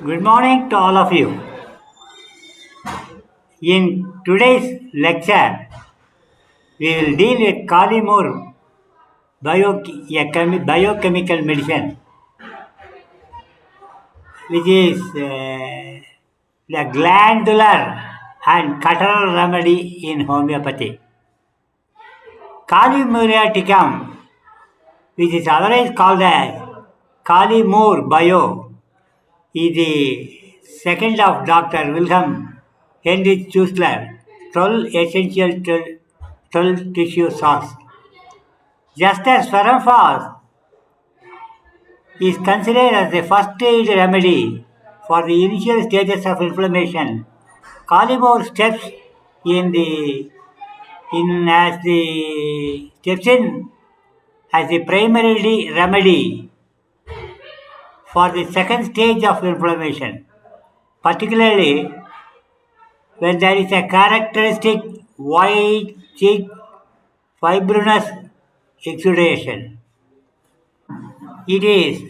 Good morning to all of you. In today's lecture, we will deal with Kalimur biochemical medicine, which is the glandular and cutteral remedy in homeopathy. Kali muriaticum, which is otherwise called as Kali Moor Bio, is the second of Dr. Wilhelm Heinrich Schussler 12 essential 12 tissue salts. Just as Ferrophos is considered as the first aid remedy for the initial stages of inflammation, Calimore steps in as the primary remedy for the second stage of inflammation, particularly when there is a characteristic white, thick, fibrinous exudation. It is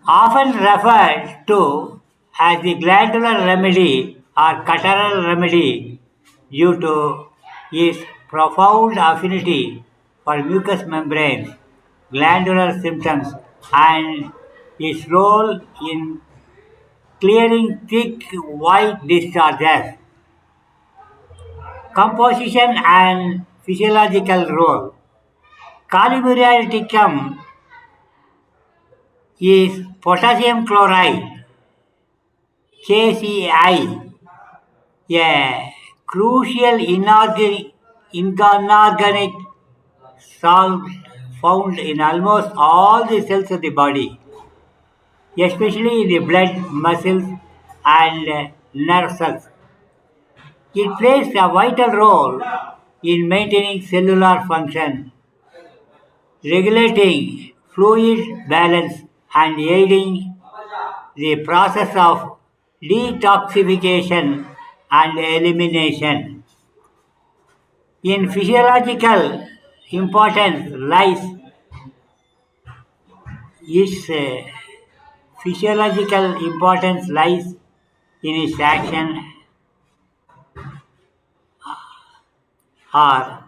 often referred to as the glandular remedy or cutteral remedy due to its profound affinity for mucous membranes, glandular symptoms, and its role in clearing thick white discharges. Composition and physiological role. Calimuriaticum is potassium chloride (KCI), a crucial inorganic salt found in almost all the cells of the body, especially in the blood, muscles, and nerve cells. It plays a vital role in maintaining cellular function, regulating fluid balance, and aiding the process of detoxification and elimination. In its physiological importance lies in its action or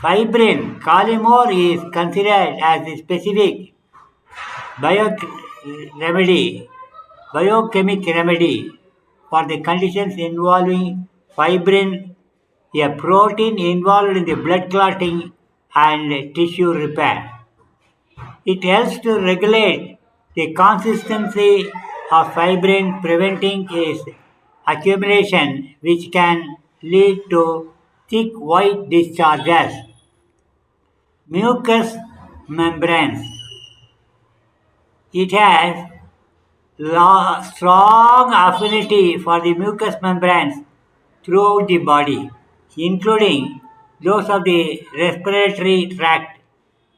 fibrin. Calimore is considered as the specific bio- remedy, biochemic remedy for the conditions involving fibrin, a protein involved in the blood clotting and tissue repair. It helps to regulate the consistency of fibrin, preventing its accumulation, which can lead to thick white discharges. Mucous membranes. It has strong affinity for the mucous membranes throughout the body, including those of the respiratory tract,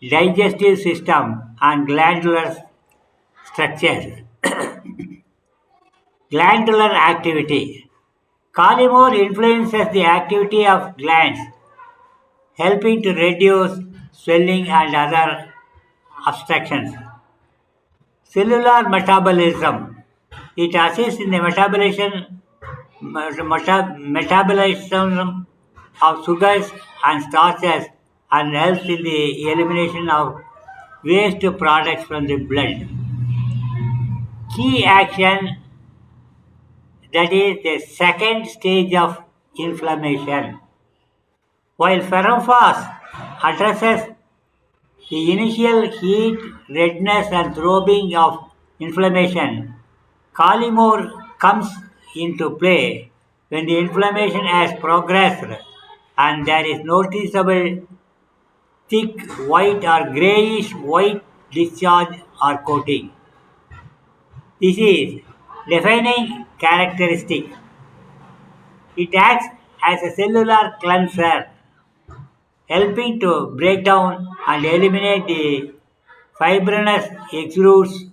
digestive system, and glandular structures. Glandular activity. Calimore influences the activity of glands, helping to reduce swelling and other obstructions. Cellular metabolism. It assists in the metabolism of sugars and starches and helps in the elimination of waste products from the blood. Key action, that is the second stage of inflammation. While Ferrophos addresses the initial heat, redness, and throbbing of inflammation, Calimore comes into play when the inflammation has progressed and there is noticeable thick white or grayish white discharge or coating. This is defining characteristic. It acts as a cellular cleanser, helping to break down and eliminate the fibrinous exudes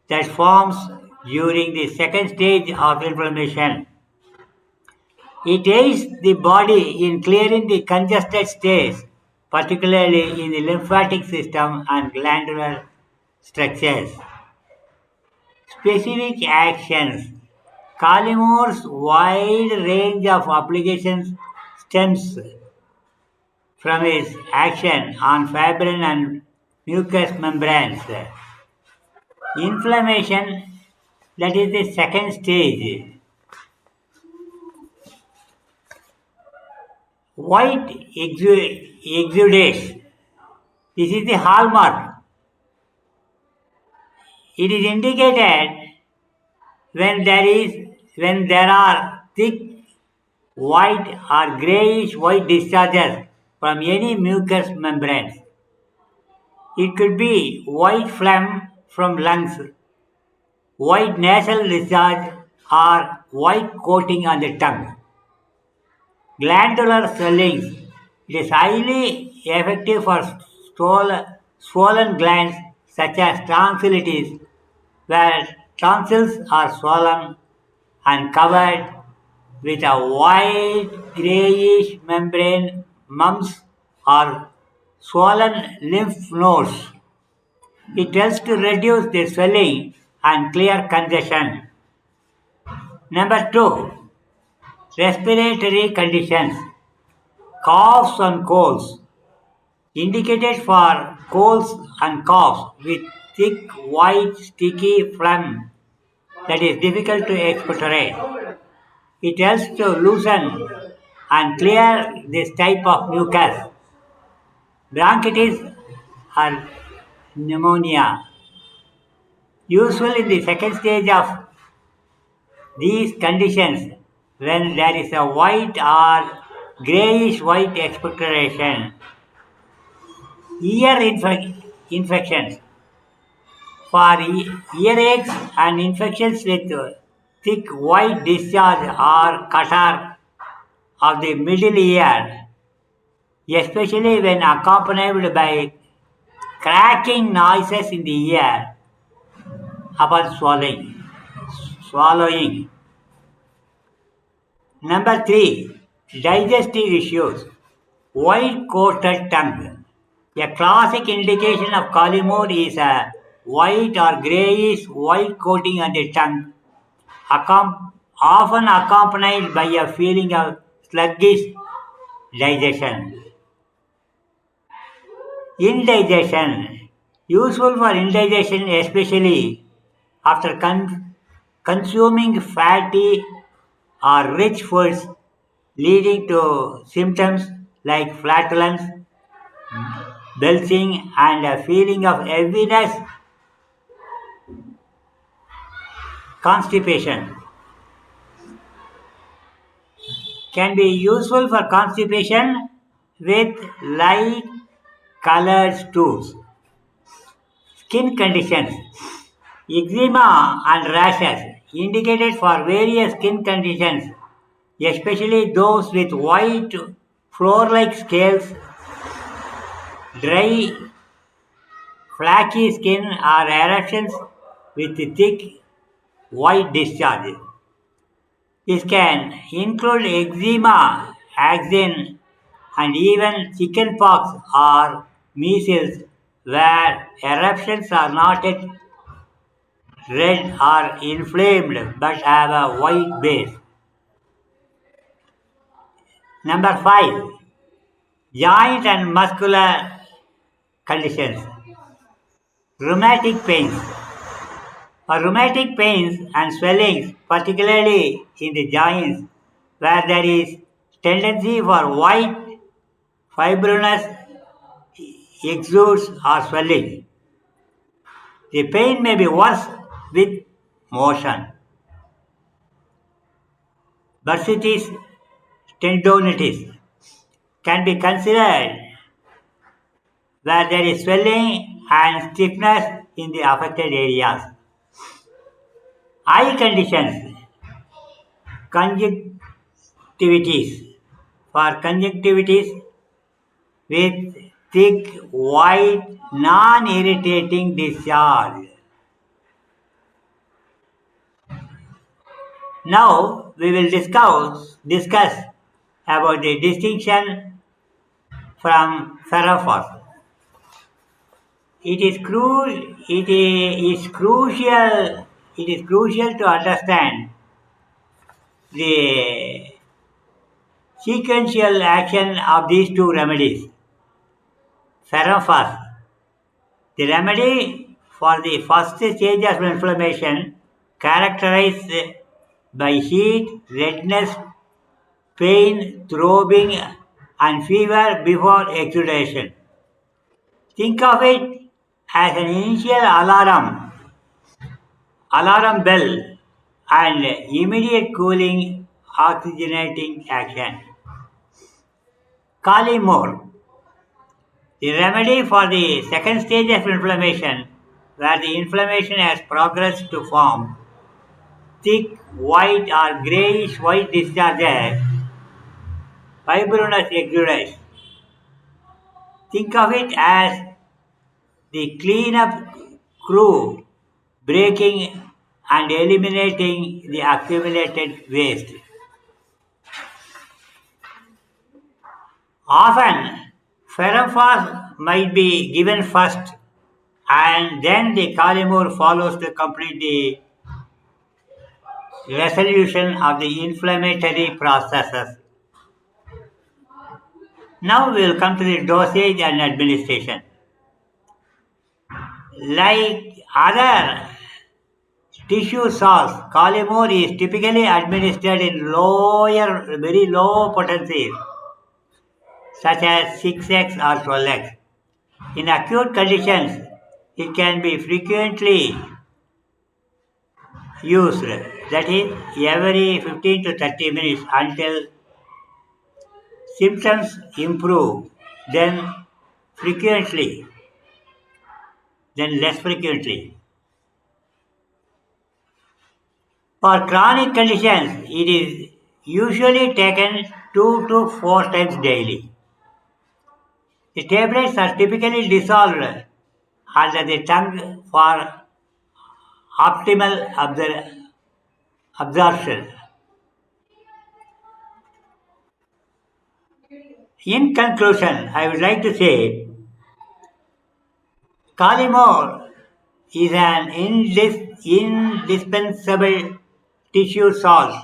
that forms during the second stage of inflammation. It aids the body in clearing the congested states, particularly in the lymphatic system and glandular structures. Specific actions. Calimor's wide range of applications stems from his action on fibrin and mucous membranes. Inflammation, that is the second stage. White exudates. This is the hallmark. It is indicated when there are thick white or greyish white discharges from any mucous membranes. It could be white phlegm from lungs, white nasal discharge, or white coating on the tongue. Glandular swellings. It is highly effective for swollen glands such as tonsillitis, where tonsils are swollen and covered with a white greyish membrane, mumps, or swollen lymph nodes. It helps to reduce the swelling and clear congestion. Number 2. Respiratory conditions. Coughs and colds. Indicated for colds and coughs with thick, white, sticky phlegm that is difficult to expectorate. It helps to loosen and clear this type of mucus. Bronchitis or pneumonia. Useful in the second stage of these conditions when there is a white or greyish white expectoration. Ear infections. For earaches and infections with thick white discharge or catarrh of the middle ear, especially when accompanied by cracking noises in the ear upon swallowing. Number 3. Digestive issues. White coated tongue. A classic indication of Calimore is a white or greyish white coating on the tongue, often accompanied by a feeling of sluggish digestion. Indigestion. Useful for indigestion especially after consuming fatty or rich foods, leading to symptoms like flatulence, belching, and a feeling of heaviness. Constipation. Can be useful for constipation with light colored stools. Skin conditions. Eczema and rashes indicated for various skin conditions, especially those with white floor-like scales, dry, flaky skin, or eruptions with thick white discharge. This can include eczema, acne, and even chickenpox or measles, where eruptions are not yet red or inflamed but have a white base. Number 5. Joint and muscular conditions. Rheumatic pains. For rheumatic pains and swellings, particularly in the joints, where there is tendency for white fibrinous exudes or swelling. The pain may be worse with motion. Bursitis, tendonitis can be considered where there is swelling and stiffness in the affected areas. Eye conditions, conjunctivitis. For conjunctivitis with thick, white, non-irritating discharge. Now we will discuss about the distinction from ferrophos. It is crucial it is crucial to understand the sequential action of these two remedies. First, the remedy for the first stage of inflammation characterized by heat, redness, pain, throbbing, and fever before exudation. Think of it as an initial alarm bell, and immediate cooling oxygenating action. Kali more. The remedy for the second stage of inflammation, where the inflammation has progressed to form thick white or greyish white discharges, fibrinous exudates. Think of it as the cleanup crew breaking and eliminating the accumulated waste. Often, ferrophos might be given first and then the calimore follows to complete the resolution of the inflammatory processes. Now we will come to the dosage and administration. Like other tissue salts, calimore is typically administered in very low potencies, such as 6x or 12x. In acute conditions, it can be frequently used, that is, every 15 to 30 minutes until symptoms improve, then frequently, then less frequently. For chronic conditions, it is usually taken 2 to 4 times daily. The tablets are typically dissolved under the tongue for optimal absorption. In conclusion, I would like to say Calimore is an indispensable tissue salt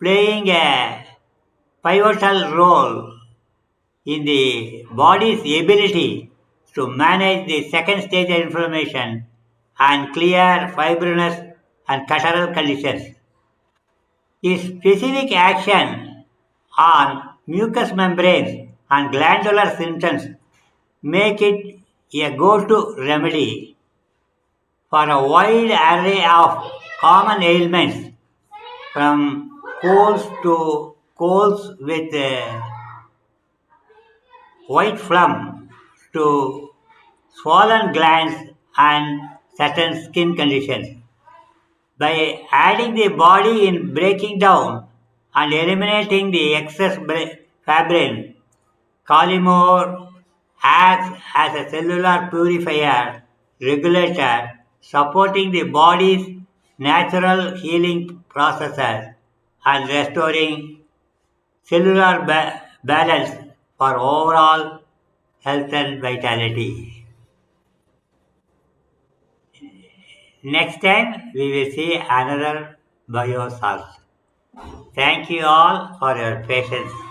playing a pivotal role in the body's ability to manage the second stage of inflammation and clear fibrinous and catarrhal conditions. Its specific action on mucous membranes and glandular symptoms make it a go-to remedy for a wide array of common ailments from colds with white phlegm to swollen glands and certain skin conditions. By aiding the body in breaking down and eliminating the excess fibrin, Calimore acts as a cellular purifier, regulator, supporting the body's natural healing processes and restoring cellular balance for overall health and vitality. Next time we will see another biosalt. Thank you all for your patience.